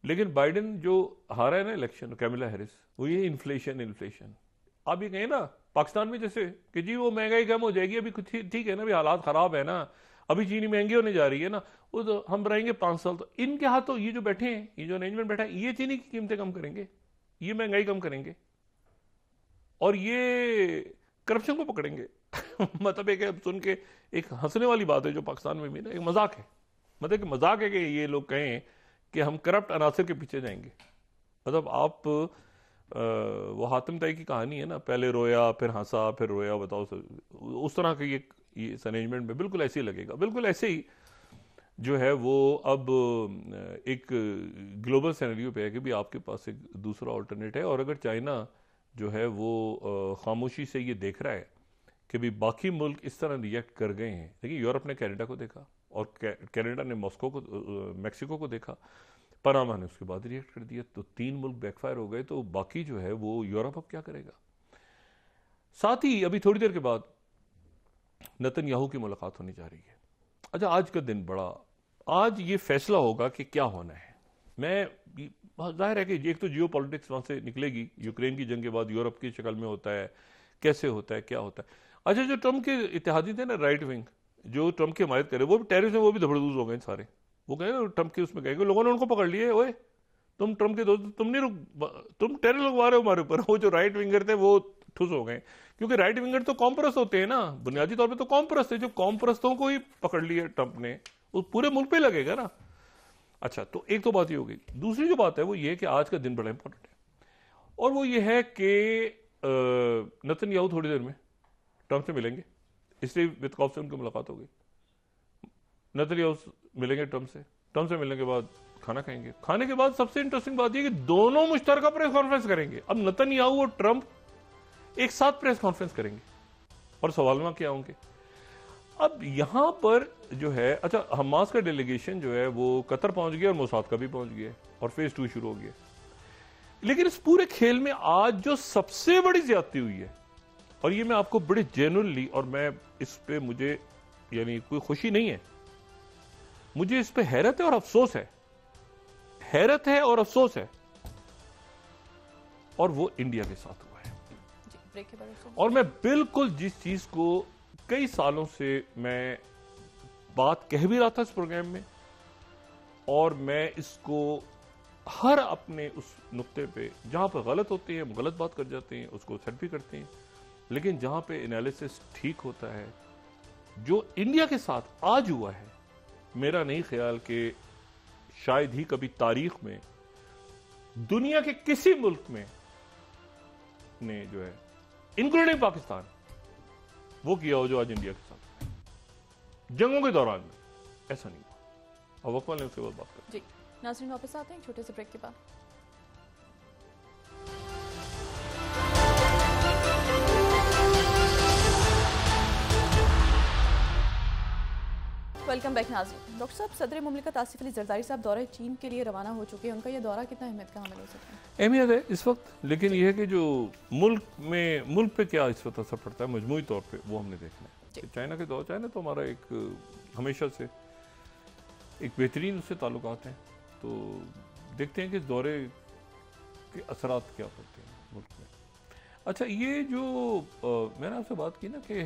लेकिन बाइडेन जो हारा है ना इलेक्शन, कैमिला हैरिस, वो ये इन्फ्लेशन। आप ये कहें ना पाकिस्तान में जैसे कि जी वो महंगाई कम हो जाएगी, अभी कुछ ठीक है ना, अभी हालात खराब है ना, अभी चीनी महंगी होने जा रही है ना, वो तो हम रहेंगे 5 साल, तो इनके हाथों ये जो बैठे हैं, ये जो अरेंजमेंट बैठा है, ये चीनी की कीमतें कम करेंगे, ये महंगाई कम करेंगे, और ये करप्शन को पकड़ेंगे। मतलब एक सुन के एक हंसने वाली बात है जो पाकिस्तान में भी ना एक मजाक है, मतलब कि मजाक है कि ये लोग कहें कि हम करप्ट अनासर के पीछे जाएंगे। मतलब आप वो हातिम ताई की कहानी है ना, पहले रोया फिर हंसा फिर रोया, बताओ उस तरह का ये इस अरेंजमेंट में बिल्कुल ऐसे ही लगेगा। बिल्कुल ऐसे ही जो है वो अब एक ग्लोबल सिनेरियो पे है कि भी आपके पास एक दूसरा ऑल्टरनेट है। और अगर चाइना जो है वो खामोशी से ये देख रहा है कि भी बाकी मुल्क इस तरह रिएक्ट कर गए हैं, देखिए यूरोप ने कनाडा को देखा, और कनाडा ने मैक्सिको को देखा, पनामा ने उसके बाद रिएक्ट कर दिया, तो 3 मुल्क बैकफायर हो गए। तो बाकी जो है वो यूरोप अब क्या करेगा। साथ ही अभी थोड़ी देर के बाद नेतन्याहू की मुलाकात होने जा रही है। अच्छा, आज का दिन बड़ा, आज ये फैसला होगा कि क्या होना है। मैं जाहिर है कि एक तो जियो पॉलिटिक्स वहां से निकलेगी, यूक्रेन की जंग के बाद यूरोप की शक्ल में होता है, कैसे होता है, क्या होता है। अच्छा, जो ट्रंप के इत्तेहादी थे ना, राइट विंग, जो ट्रंप की हमायत करे, वो भी टेररिस्ट में वो भी धबड़दूज हो गए सारे। वो कहे ना ट्रंप के उसमें कहे, लोगों ने उनको पकड़ लिए, ओए तुम ट्रंप के दोस्त, तुम टेरर लगवा रहे हो हमारे ऊपर। वो जो राइट विंगर थे वो ठुस हो गए, क्योंकि राइट विंगर तो कॉमप्रस्त होते हैं ना, बुनियादी तौर पे तो कॉमप्रस्त है, जो कॉमप्रस्तों को ही पकड़ लिया ट्रंप ने, वो पूरे मुल्क पे लगेगा ना। अच्छा, तो एक तो बात ये हो गई। दूसरी जो बात है वो ये कि आज का दिन बड़ा इंपॉर्टेंट है, और वो ये है कि नेतन्याहू थोड़ी देर में ट्रंप से मिलेंगे, इसलिए वितकॉफ से उनकी मुलाकात हो गई। नेतन्याहू मिलेंगे ट्रंप से मिलने के बाद खाना खाएंगे। खाने के बाद सबसे इंटरेस्टिंग बात यह कि दोनों मुश्तरका प्रेस कॉन्फ्रेंस करेंगे। अब नेतन्याहू और ट्रंप एक साथ प्रेस कॉन्फ्रेंस करेंगे और सवाल क्या होंगे। अब यहां पर जो है, अच्छा, हमास का डेलीगेशन जो है वो कतर पहुंच गया और मोसाद का भी पहुंच गया, और फेज 2 शुरू हो गया। लेकिन इस पूरे खेल में आज जो सबसे बड़ी ज्यादती हुई है, और ये मैं आपको बड़े जेन्युइनली, और मैं इस पे मुझे यानी कोई खुशी नहीं है, मुझे इस पे हैरत है और अफसोस है, हैरत है और अफसोस है, और वो इंडिया के साथ हुआ है। और मैं बिल्कुल जिस चीज को कई सालों से मैं बात कह भी रहा था इस प्रोग्राम में, और मैं इसको हर अपने उस नुक्ते पे जहां पर गलत होते हैं, हम गलत बात कर जाते हैं, उसको सेट भी करते हैं, लेकिन जहां पे एनालिसिस ठीक होता है, जो इंडिया के साथ आज हुआ है, मेरा नहीं ख्याल कि शायद ही कभी तारीख में दुनिया के किसी मुल्क में ने जो है, इंक्लूडिंग पाकिस्तान, वो किया हो जो आज इंडिया के साथ जंगों के दौरान में ऐसा नहीं हुआ। और वकवाल ने उसके बाद बात कर जी। नाज़रीन वापस आते हैं छोटे से ब्रेक के बाद। वेलकम बैक नाज़रीन। डॉक्टर साहब, सदर मुमलिकत आसिफ अली जरदारी साहब दौरे चीन के लिए रवाना हो चुके हैं। उनका यह दौरा कितना अहमियत का हामिल हो सकता है? अहमियत है इस वक्त, लेकिन यह है कि जो मुल्क पे क्या इस वक्त असर पड़ता है मजमूई तौर पे, वो हमने देखना है। चाइना के दौर, चाइना तो हमारा एक हमेशा से एक बेहतरीन उससे ताल्लुकात हैं, तो देखते हैं कि इस दौरे के असरात क्या पड़ते हैं मुल्क में। अच्छा, ये जो मैंने आपसे बात की ना कि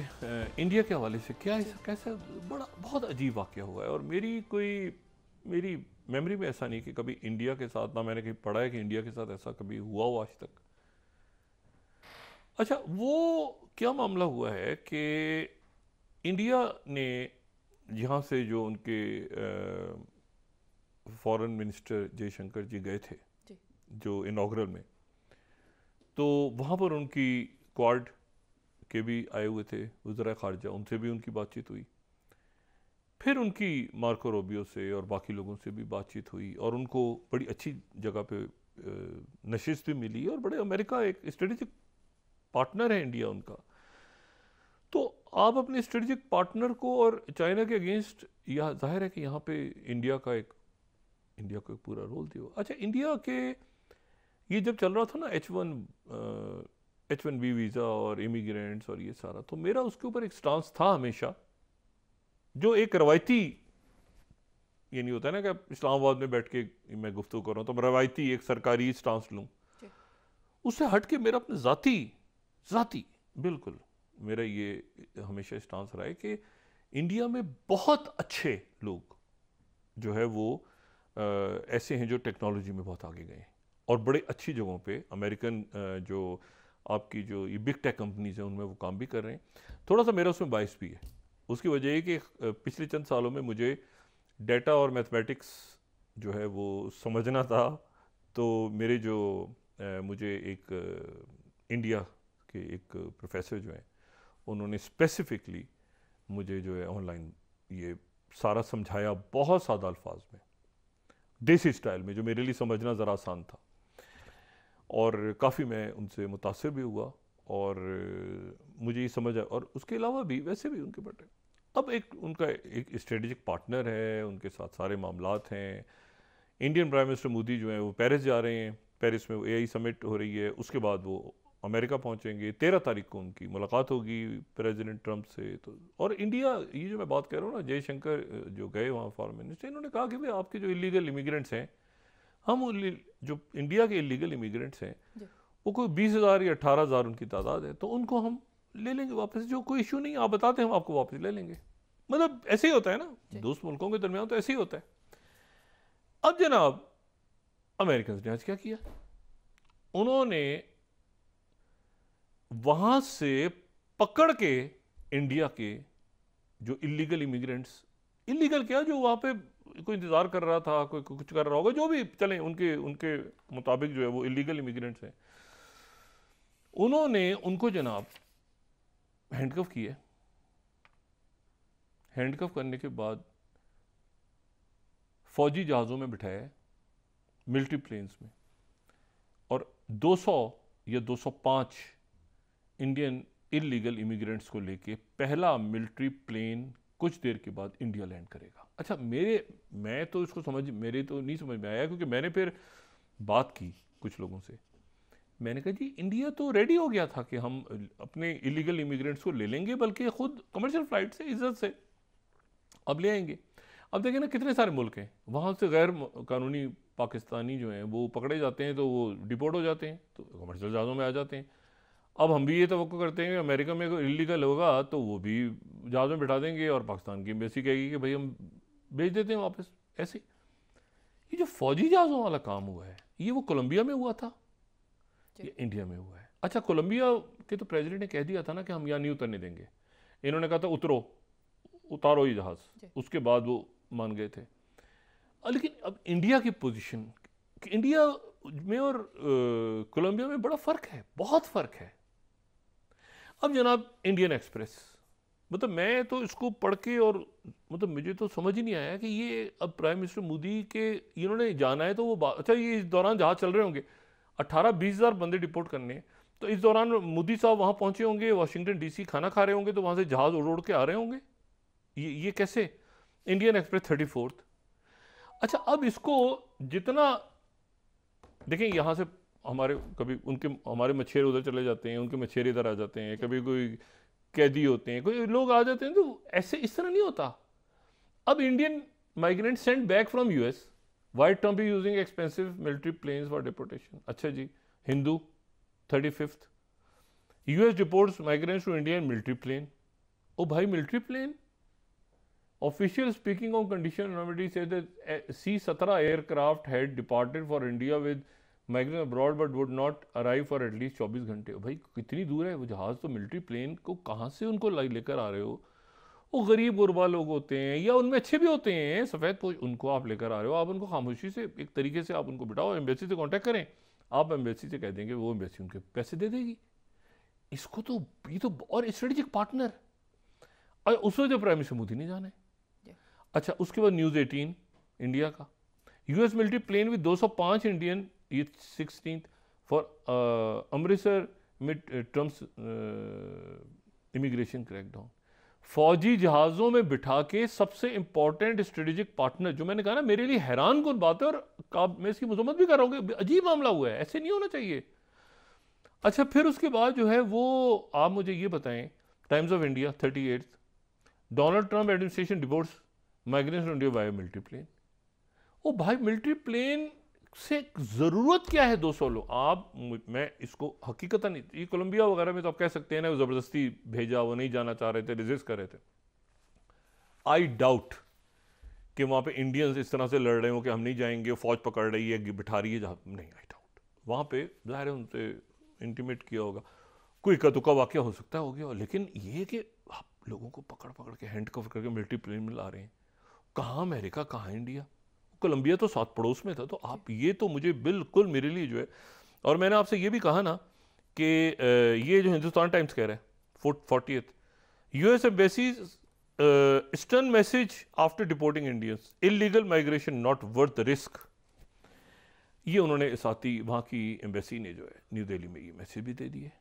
इंडिया के हवाले से क्या कैसा बड़ा बहुत अजीब वाक़या हुआ है, और मेरी मेमोरी में ऐसा नहीं कि कभी इंडिया के साथ, ना मैंने कहीं पढ़ा है कि इंडिया के साथ ऐसा कभी हुआ हो आज तक। अच्छा, वो क्या मामला हुआ है कि इंडिया ने यहाँ से जो उनके फॉरेन मिनिस्टर जयशंकर जी गए थे जो इनॉग्रल में, तो वहाँ पर उनकी क्वाड के भी आए हुए थे वज़ीर ख़ारजा, उनसे भी उनकी बातचीत हुई। फिर उनकी मार्को रूबियो से और बाकी लोगों से भी बातचीत हुई और उनको बड़ी अच्छी जगह पे नशिस्त भी मिली और बड़े अमेरिका एक स्ट्रेटेजिक पार्टनर है इंडिया उनका। तो आप अपने स्ट्रेटेजिक पार्टनर को और चाइना के अगेंस्ट, यह जाहिर है कि यहाँ पे इंडिया को एक पूरा रोल दिया। अच्छा, इंडिया के ये जब चल रहा था ना H1B वीज़ा और इमिग्रेंट्स और ये सारा, तो मेरा उसके ऊपर एक स्टांस था हमेशा, जो एक रवायती, ये नहीं होता है ना कि इस्लामाबाद में बैठ के मैं गुफ्तगू कर रहा हूँ तो मैं रवायती एक सरकारी स्टांस लूँ, उससे हट के मेरा अपने ज़ाती बिल्कुल मेरा ये हमेशा स्टांस रहा है कि इंडिया में बहुत अच्छे लोग जो है वो ऐसे हैं जो टेक्नोलॉजी में बहुत आगे गए हैं और बड़े अच्छी जगहों पे अमेरिकन जो आपकी जो ये बिग टेक कंपनीज हैं उनमें वो काम भी कर रहे हैं। थोड़ा सा मेरा उसमें बायस भी है, उसकी वजह ये कि पिछले चंद सालों में मुझे डेटा और मैथमेटिक्स जो है वो समझना था। तो मेरे जो मुझे एक इंडिया के एक प्रोफेसर जो हैं उन्होंने स्पेसिफिकली मुझे जो है ऑनलाइन ये सारा समझाया बहुत सादा अल्फाज में, देसी स्टाइल में, जो मेरे लिए समझना ज़रा आसान था और काफ़ी मैं उनसे मुतासिर भी हुआ और मुझे ये समझ आया। और उसके अलावा भी वैसे भी उनके बटे अब एक उनका एक स्ट्रेटेजिक पार्टनर है, उनके साथ सारे मामलात हैं। इंडियन प्राइम मिनिस्टर मोदी जो हैं वो पेरिस जा रहे हैं, पेरिस में AI समिट हो रही है, उसके बाद वो अमेरिका पहुंचेंगे। 13 तारीख को उनकी मुलाकात होगी प्रेसिडेंट ट्रंप से। तो और इंडिया, ये जो मैं बात कर रहा हूँ ना, जयशंकर जो गए वहाँ फॉरेन मिनिस्टर, इन्होंने कहा कि भाई आपके जो इलीगल इमिग्रेंट्स हैं, हम जो इंडिया के इलीगल इमिग्रेंट्स हैं वो कोई 20,000 या 18,000 उनकी तादाद है, तो उनको हम ले लेंगे वापस, जो कोई इशू नहीं, आप बताते हैं हम आपको वापस ले लेंगे। मतलब ऐसे ही होता है ना, दोस्त मुल्कों के दरमियान तो ऐसे ही होता है। अब जनाब अमेरिकन ने आज क्या किया, उन्होंने वहां से पकड़ के इंडिया के जो इलीगल इमिग्रेंट्स, इलीगल क्या, जो वहां पे कोई इंतजार कर रहा था, कोई कुछ कर रहा होगा, जो भी चले, उनके मुताबिक जो है वो इलीगल इमिग्रेंट्स हैं, उन्होंने उनको जनाब हैंडकफ किए। हैंडकफ करने के बाद फौजी जहाज़ों में बिठाया, मिलिट्री प्लेन्स में, और 200 या 205 इंडियन इलीगल इमिग्रेंट्स को लेके पहला मिलिट्री प्लेन कुछ देर के बाद इंडिया लैंड करेगा। अच्छा, मैं तो इसको मेरे तो नहीं समझ में आया, क्योंकि मैंने फिर बात की कुछ लोगों से। मैंने कहा जी इंडिया तो रेडी हो गया था कि हम अपने इलीगल इमिग्रेंट्स को ले लेंगे, बल्कि खुद कमर्शियल फ्लाइट से इज्जत से अब ले आएंगे। अब देखें ना कितने सारे मुल्क हैं, वहाँ से गैर कानूनी पाकिस्तानी जो हैं वो पकड़े जाते हैं तो वो डिपोर्ट हो जाते हैं, तो कमर्शियल जहाज़ों में आ जाते हैं। अब हम भी ये तवक्को करते हैं कि अमेरिका में कोई इलीगल होगा तो वो भी जहाज़ में बिठा देंगे और पाकिस्तान की एम्बेसी कहेगी कि भाई हम भेज देते हैं वापस। ऐसे ये जो फौजी जहाज़ों वाला काम हुआ है, ये वो कोलंबिया में हुआ था, ये इंडिया में हुआ है। अच्छा, कोलंबिया के तो प्रेसिडेंट ने कह दिया था ना कि हम यहाँ नहीं उतरने देंगे, इन्होंने कहा था उतारो ये जहाज़, उसके बाद वो मान गए थे। लेकिन अब इंडिया की पोजीशन, इंडिया में और कोलंबिया में बड़ा फ़र्क है, बहुत फ़र्क है। अब जनाब इंडियन एक्सप्रेस, मतलब मैं तो इसको पढ़ के और मतलब मुझे तो समझ ही नहीं आया कि ये अब प्राइम मिनिस्टर मोदी के इन्होंने जाना है तो वो अच्छा, ये इस दौरान जहाँ चल रहे होंगे 18-20 हज़ार बंदे डिपोर्ट करने, तो इस दौरान मोदी साहब वहाँ पहुँचे होंगे, वाशिंगटन DC खाना खा रहे होंगे, तो वहाँ से जहाज़ उड़ के आ रहे होंगे। ये कैसे? Indian express 34th। अच्छा, अब इसको जितना देखें, यहाँ से हमारे मछेरे उधर चले जाते हैं, उनके मछेरे इधर आ जाते हैं, कभी कोई कैदी होते हैं, कोई लोग आ जाते हैं, तो ऐसे इस तरह नहीं होता। अब Indian migrant sent back from US, why Trump is using expensive military planes for deportation. अच्छा जी, Hindu 35th, US deports migrants to Indian military plane. ओ भाई, military plane, official speaking on condition anonymity said that C-17 aircraft had departed for India with migrants abroad but would not arrive for at least 24 घंटे। भाई कितनी दूर है वो जहाज़, तो मिलिट्री प्लेन को कहाँ से उनको लेकर आ रहे हो? वो गरीब गुरबा लोग होते हैं या उनमें अच्छे भी होते हैं सफ़ेद पोश, उनको आप लेकर आ रहे हो, आप उनको खामोशी से एक तरीके से आप उनको बिठाओ, एम्बेसी से कॉन्टैक्ट करें, आप एम्बेसी से कह देंगे, वो एम्बेसी उनके पैसे दे देगी। इसको तो ये तो और स्ट्रेटेजिक पार्टनर, और उस वक्त जो प्राइम मिनिस्टर मोदी ने जाना है। अच्छा, उसके बाद न्यूज़ 18 इंडिया का, US military plane with 205 Indian 16 for Amritsar mid Trump's immigration crackdown. फौजी जहाज़ों में बिठा के सबसे इंपॉर्टेंट स्ट्रेटेजिक पार्टनर, जो मैंने कहा ना मेरे लिए हैरान कौन बात है, और मैं इसकी मजम्मत भी कर रहा हूँ कि अजीब मामला हुआ है, ऐसे नहीं होना चाहिए। अच्छा, फिर उसके बाद जो है वो आप मुझे ये बताएं, Times of India 38, Donald Trump administration divorce migrants India by military plane. ओ भाई, मिलिट्री प्लेन से ज़रूरत क्या है 200 लोग? आप, मैं इसको हकीकत नहीं, ये कोलंबिया वगैरह में तो आप कह सकते हैं ना ज़बरदस्ती भेजा, वो नहीं जाना चाह रहे थे, रेजिस्ट कर रहे थे। आई डाउट कि वहाँ पे इंडियंस इस तरह से लड़ रहे हो कि हम नहीं जाएंगे, फौज पकड़ रही है, बिठा रही है जहाँ, नहीं, आई डाउट। वहाँ पे ज़ाहिर है उनसे इंटीमेट किया होगा, कोई इक्का दुक्का वाक़या हो सकता है, हो गया। लेकिन ये कि आप लोगों को पकड़ पकड़ के हैंड कवर करके मिलिट्री प्लेन में ला रहे हैं, कहाँ अमेरिका, कहाँ इंडिया? कोलंबिया तो साथ पड़ोस में था। तो आप, ये तो मुझे बिल्कुल मेरे लिए जो है, और मैंने आपसे ये भी कहा ना कि ये जो हिंदुस्तान टाइम्स कह रहा है 40th, US embassy stern message after deporting Indians, illegal migration not worth risk. ये उन्होंने साथी वहाँ की एम्बेसी ने जो है न्यू दिल्ली में ये मैसेज भी दे दिए।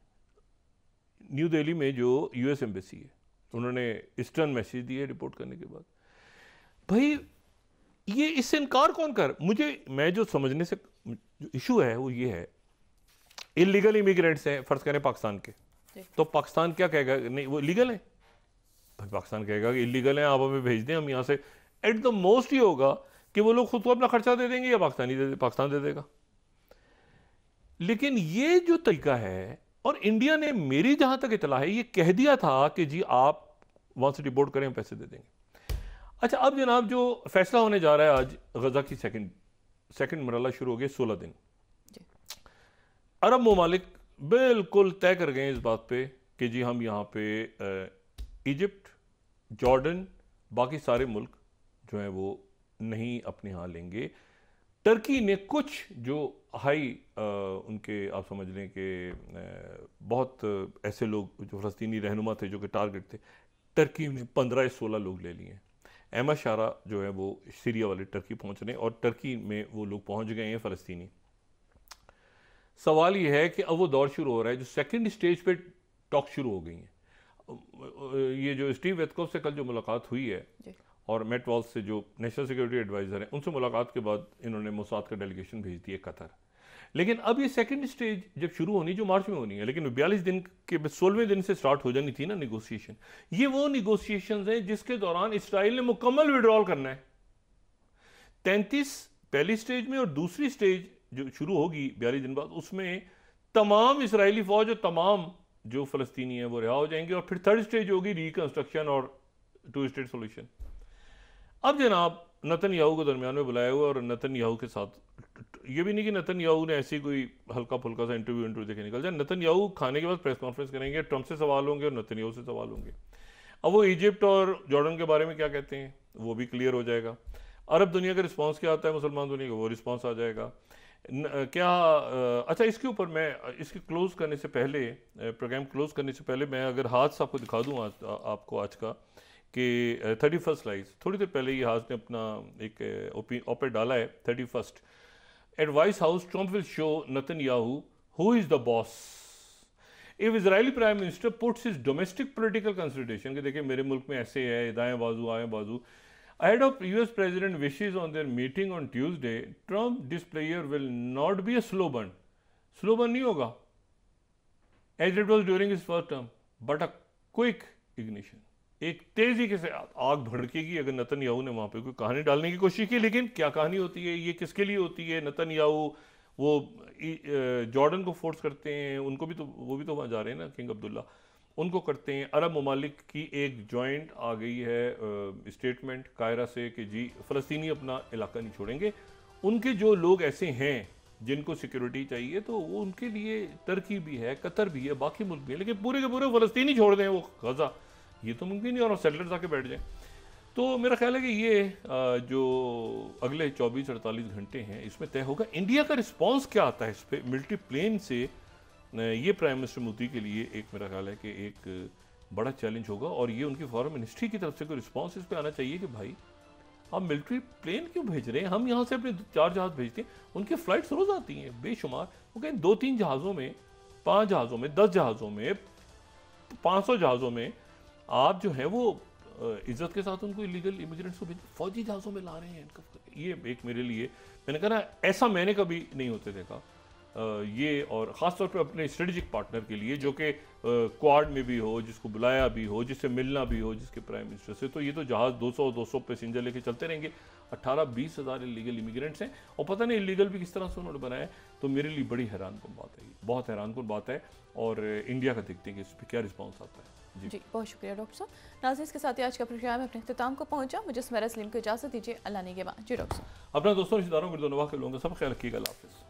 न्यू दिल्ली में जो यूएस एम्बेसी है उन्होंने स्टर्न मैसेज दिए रिपोर्ट करने के बाद। भाई ये इससे इनकार कौन कर, मुझे, मैं जो समझने से जो इशू है वो ये है, इलीगल इमिग्रेंट्स हैं फर्ज करें पाकिस्तान के, तो पाकिस्तान क्या कहेगा? नहीं वो लीगल है। भाई पाकिस्तान कहेगा कि इलीगल है, आप हमें भेज दें, हम यहाँ से, एट द मोस्ट ये होगा कि वो लोग खुद को अपना खर्चा दे देंगे या पाकिस्तान दे देगा। लेकिन ये जो तरीका है, और इंडिया ने, मेरी जहां तक इतला है, ये कह दिया था कि जी आप वहां से डिपोर्ट करें, हम पैसे दे देंगे। अच्छा, अब जनाब जो फैसला होने जा रहा है आज, गजा की सेकंड मरहला शुरू हो गया, 16 दिन। अरब ममालिक बिल्कुल तय कर गए इस बात पे कि जी हम यहाँ पे इजिप्ट, जॉर्डन, बाकी सारे मुल्क जो हैं वो नहीं अपने यहाँ लेंगे। टर्की ने कुछ जो हाई उनके, आप समझ लें कि बहुत ऐसे लोग जो फ़लस्तीनी रहनुमा थे जो कि टारगेट थे, टर्की ने 15 या 16 लोग ले लिए। अहमद शारा जो है वो सीरिया वाले टर्की पहुंच रहे हैं, और टर्की में वो लोग पहुंच गए हैं फ़लस्तीनी। सवाल ये है कि अब वो दौर शुरू हो रहा है, जो सेकंड स्टेज पे टॉक शुरू हो गई हैं। ये जो स्टीव वेतकोव से कल जो मुलाकात हुई है, और मैट वॉल्स से जो नेशनल सिक्योरिटी एडवाइज़र हैं, उनसे मुलाकात के बाद इन्होंने मोसाद का डेलीगेशन भेज दिया कतर। लेकिन अब ये सेकंड स्टेज जब शुरू होनी, जो मार्च में होनी है, लेकिन 42 दिन के 16वें दिन से स्टार्ट हो जानी थी ना निगोशिएशन, ये वो निगोशिएशंस हैं जिसके दौरान इसराइल ने मुकम्मल विड्रॉल करना है। 33 पहली स्टेज में, और दूसरी स्टेज जो शुरू होगी 42 दिन बाद, उसमें तमाम इसराइली फौज और तमाम जो फ़लस्तीनी हैं वो रिहा हो जाएंगे, और फिर थर्ड स्टेज होगी रिकंस्ट्रक्शन और 2 स्टेट सोल्यूशन। अब जनाब नेतन्याहू को दरमियान में बुलाया हुआ, और नेतन्याहू के साथ, ये भी नहीं कि नेतन्याहू ने ऐसी कोई हल्का फुल्का सा इंटरव्यू देके निकल जाए। नेतन्याहू खाने के बाद प्रेस कॉन्फ्रेंस करेंगे, ट्रंप से सवाल होंगे और नेतन्याहू से सवाल होंगे। अब वो इजिप्ट और जॉर्डन के बारे में क्या कहते हैं वो भी क्लियर हो जाएगा। अरब दुनिया का रिस्पॉन्स क्या आता है, मुसलमान दुनिया का वो रिस्पॉन्स आ जाएगा। अच्छा, इसके ऊपर मैं, इसके क्लोज करने से पहले, प्रोग्राम क्लोज करने से पहले, मैं अगर हाथ आपको दिखा दूँ आपको आज का, कि 31 स्लाइड्स, थोड़ी देर पहले ये हाथ ने अपना एक ऑपेड डाला है 31 at white house, Trump will show Netanyahu who is the boss if Israeli prime minister puts his domestic political consideration, कि देखिए मेरे मुल्क में ऐसे है, दाएं बाजू आए बाजू। Ahead of US President wishes on their meeting on Tuesday, Trump displayer will not be a slow burn. Slow burn नहीं होगा, as it was during his first term, but a quick ignition. एक तेजी के से आग भड़केगी अगर Netanyahu ने वहां पे कोई कहानी डालने की कोशिश की। लेकिन क्या कहानी होती है, ये किसके लिए होती है? नेतन्याहू वो जॉर्डन को फोर्स करते हैं, उनको भी तो, वो भी तो वहां जा रहे हैं ना, किंग अब्दुल्ला, उनको करते हैं। अरब ममालिक की एक जॉइंट आ गई है स्टेटमेंट कायरा से कि जी फ़लस्तीनी अपना इलाका नहीं छोड़ेंगे। उनके जो लोग ऐसे हैं जिनको सिक्योरिटी चाहिए, तो वो उनके लिए टर्की भी है, कतर भी है, बाकी मुल्क भी है, लेकिन पूरे के पूरे फ़लस्तीनी छोड़ दें वो गज़ा, ये तो मुमकिन नहीं, और सेटलर्स आके बैठ जाएं। तो मेरा ख्याल है कि ये जो अगले 24-48 घंटे हैं इसमें तय होगा इंडिया का रिस्पॉन्स क्या आता है इस पर। मिलिट्री प्लेन से ये प्राइम मिनिस्टर मोदी के लिए एक, मेरा ख्याल है कि एक बड़ा चैलेंज होगा, और ये उनकी फॉरेन मिनिस्ट्री की तरफ से कोई रिस्पॉन्स इस पर आना चाहिए कि भाई आप मिलिट्री प्लेन क्यों भेज रहे हैं? हम यहाँ से अपने 4 जहाज भेजते हैं, उनकी फ्लाइट्स रोज आती हैं बेशुमार। वो कहें 2-3 जहाज़ों में, 5 जहाज़ों में, 10 जहाज़ों में, 500 जहाज़ों में आप जो है वो इज्जत के साथ उनको इलीगल इमिग्रेंट्स को फौजी जहाज़ों में ला रहे हैं। ये एक मेरे लिए, मैंने कहा ना, ऐसा मैंने कभी नहीं होते देखा। ये और ख़ासतौर पे अपने स्ट्रेटेजिक पार्टनर के लिए जो कि क्वाड में भी हो, जिसको बुलाया भी हो, जिससे मिलना भी हो, जिसके प्राइम मिनिस्टर से, तो ये तो जहाज़ 200 पैसेंजर लेके चलते रहेंगे। 18-20 हज़ार इलीगल इमिग्रेंट्स हैं और पता नहीं इलीगल भी किस तरह से उन्होंने बनाया है। तो मेरे लिए बड़ी हैरानकुन बात है, बहुत हैरानकुन बात है। और इंडिया का देखते हैं कि इस पर क्या रिस्पॉन्स आता है। जी बहुत शुक्रिया डॉक्टर साहब। नाज़रीन, इसके साथ ही आज का प्रोग्राम अपने इख्तिताम को पहुंचा। मुझे सुमेरा सलीम को इजाज़त दीजिए। अल्लाह ने के बाद। जी डॉक्टर साहब। अपना दोस्तों, रिश्तेदारों, मिर्दोनवा के लोगों का सब ख्याल रखिएगा। अल्लाह हाफ़िज़।